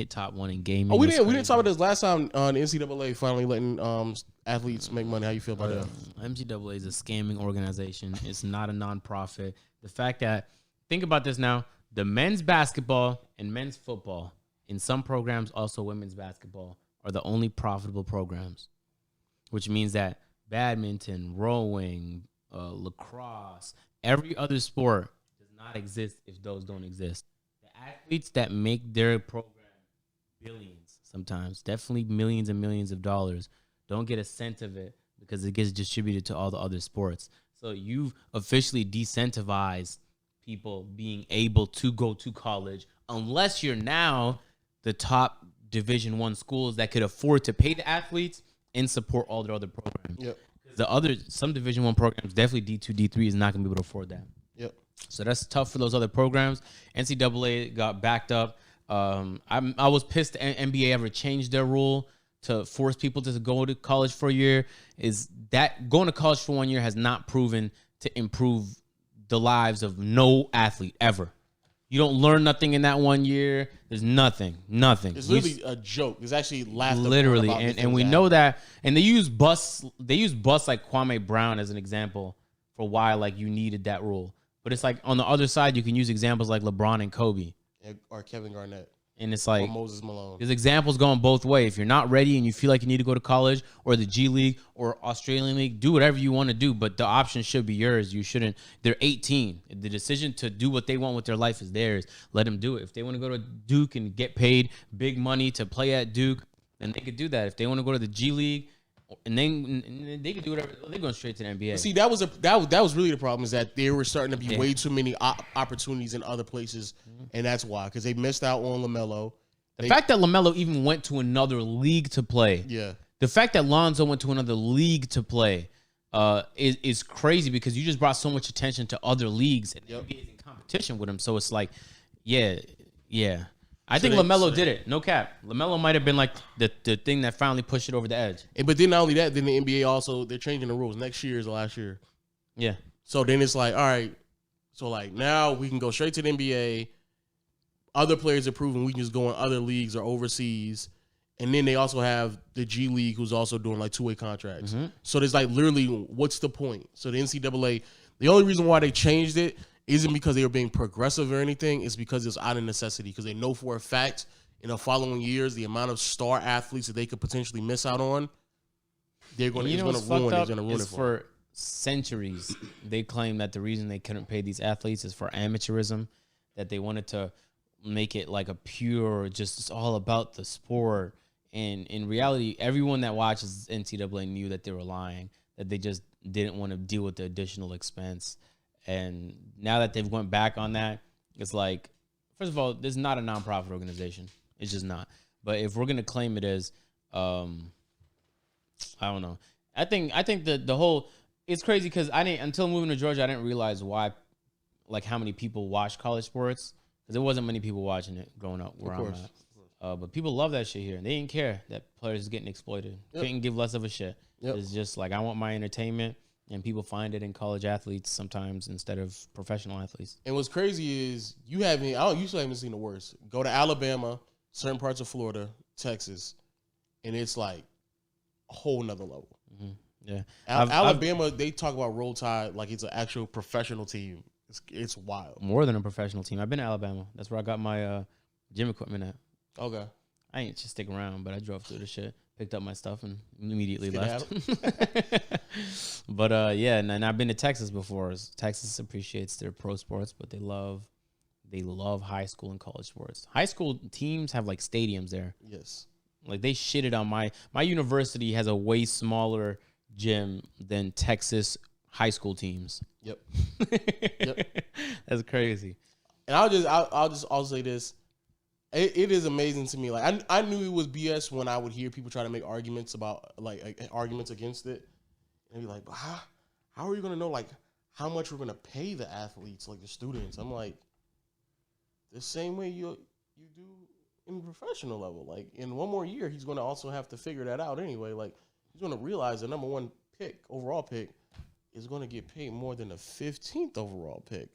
hit top 1 in gaming. Oh, we didn't talk about this last time on NCAA finally letting athletes make money. How you feel about that? NCAA is a scamming organization. It's not a nonprofit. The fact that, think about this now, the men's basketball and men's football, in some programs, also women's basketball, are the only profitable programs, which means that badminton, rowing, lacrosse, every other sport does not exist if those don't exist. The athletes that make their program billions, sometimes, definitely millions and millions of dollars, don't get a cent of it because it gets distributed to all the other sports. So you've officially decentivized people being able to go to college unless you're now the top Division I schools that could afford to pay the athletes and support all their other programs. Yep. Some Division I programs, definitely D2, D3 is not going to be able to afford that. Yep. So that's tough for those other programs. NCAA got backed up. I was pissed the NBA ever changed their rule to force people to go to college for a year. Is that going to college for 1 year has not proven to improve the lives of no athlete ever. You don't learn nothing in that 1 year. There's nothing. It's literally a joke. It's actually laughed literally, and we know that. And they use busts like Kwame Brown as an example for why like you needed that rule. But it's like on the other side, you can use examples like LeBron and Kobe or Kevin Garnett. And it's like or Moses Malone. There's examples going both ways. If you're not ready and you feel like you need to go to college or the G League or Australian League, do whatever you want to do. But the option should be yours. You shouldn't. They're 18. The decision to do what they want with their life is theirs. Let them do it. If they want to go to Duke and get paid big money to play at Duke, then they could do that. If they want to go to the G League, and then they could do whatever. They're going straight to the NBA. See, that was really the problem, is that there were starting to be way too many opportunities in other places, and that's why, because they missed out on LaMelo. The fact that LaMelo even went to another league to play. Yeah. The fact that Lonzo went to another league to play is crazy, because you just brought so much attention to other leagues, and the NBA is in competition with him. So it's like, yeah. I think LaMelo did it. No cap. LaMelo might have been like the thing that finally pushed it over the edge. But then not only that, then the NBA also, they're changing the rules. Next year is the last year. Yeah. So then it's like, all right, so like now we can go straight to the NBA. Other players are proving we can just go in other leagues or overseas. And then they also have the G League, who's also doing like two-way contracts. Mm-hmm. So there's like literally, what's the point? So the NCAA, the only reason why they changed it isn't because they were being progressive or anything. It's because it's out of necessity, because they know for a fact in the following years the amount of star athletes that they could potentially miss out on, they're going to ruin it for centuries. They claim that the reason they couldn't pay these athletes is for amateurism, that they wanted to make it like a pure, just it's all about the sport. And in reality, everyone that watches NCAA knew that they were lying, that they just didn't want to deal with the additional expense. And now that they've went back on that, it's like, first of all, this is not a nonprofit organization. It's just not. But if we're gonna claim it as, I don't know. I think that the whole, it's crazy, because until moving to Georgia, I didn't realize why, like how many people watch college sports, because there wasn't many people watching it growing up where I'm at. But people love that shit here, and they didn't care that players is getting exploited. Yep. Couldn't give less of a shit. Yep. It's just like, I want my entertainment. And people find it in college athletes sometimes instead of professional athletes. And what's crazy is you usually haven't seen the worst. Go to Alabama, certain parts of Florida, Texas, and it's like a whole nother level. Mm-hmm. Yeah, Alabama, they talk about Roll Tide like it's an actual professional team. It's wild. More than a professional team. I've been to Alabama. That's where I got my gym equipment at. Okay. I ain't just stick around, but I drove through the shit, picked up my stuff, and immediately left. But yeah, and I've been to Texas before. Texas appreciates their pro sports, but they love high school and college sports. High school teams have like stadiums there. Yes. Like they shitted on my university has a way smaller gym than Texas high school teams. Yep. That's crazy. And I'll say this. It is amazing to me. Like I knew it was BS when I would hear people try to make arguments about arguments against it, and be like, but how are you gonna know like how much we're gonna pay the athletes, like the students? I'm like, the same way you do in the professional level. Like in one more year, he's gonna also have to figure that out anyway. Like he's gonna realize the number one overall pick is gonna get paid more than the 15th overall pick.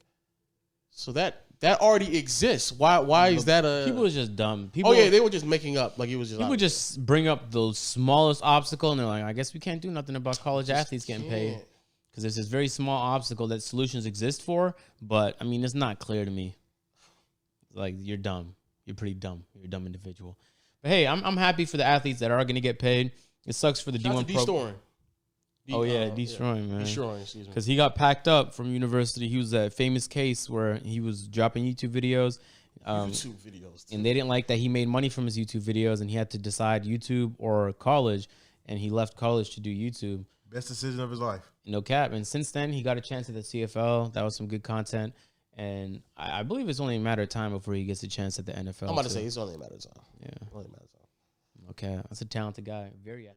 So that already exists. Why is that a? People are just dumb. People, they were just making up. Like it was just. People just bring up the smallest obstacle and they're like, I guess we can't do nothing about college athletes getting paid because there's this very small obstacle that solutions exist for. But I mean, it's not clear to me. Like you're dumb. You're pretty dumb. You're a dumb individual. But hey, I'm happy for the athletes that are going to get paid. It sucks for the D1 program. D-Stroing, man. D-Stroing, excuse me. Because he got packed up from university. He was that famous case where he was dropping YouTube videos. And they didn't like that he made money from his YouTube videos, and he had to decide YouTube or college, and he left college to do YouTube. Best decision of his life. No cap. And since then, he got a chance at the CFL. That was some good content. And I believe it's only a matter of time before he gets a chance at the NFL. I'm about to say it's only a matter of time. Yeah. Only a matter of time. Okay. That's a talented guy. Very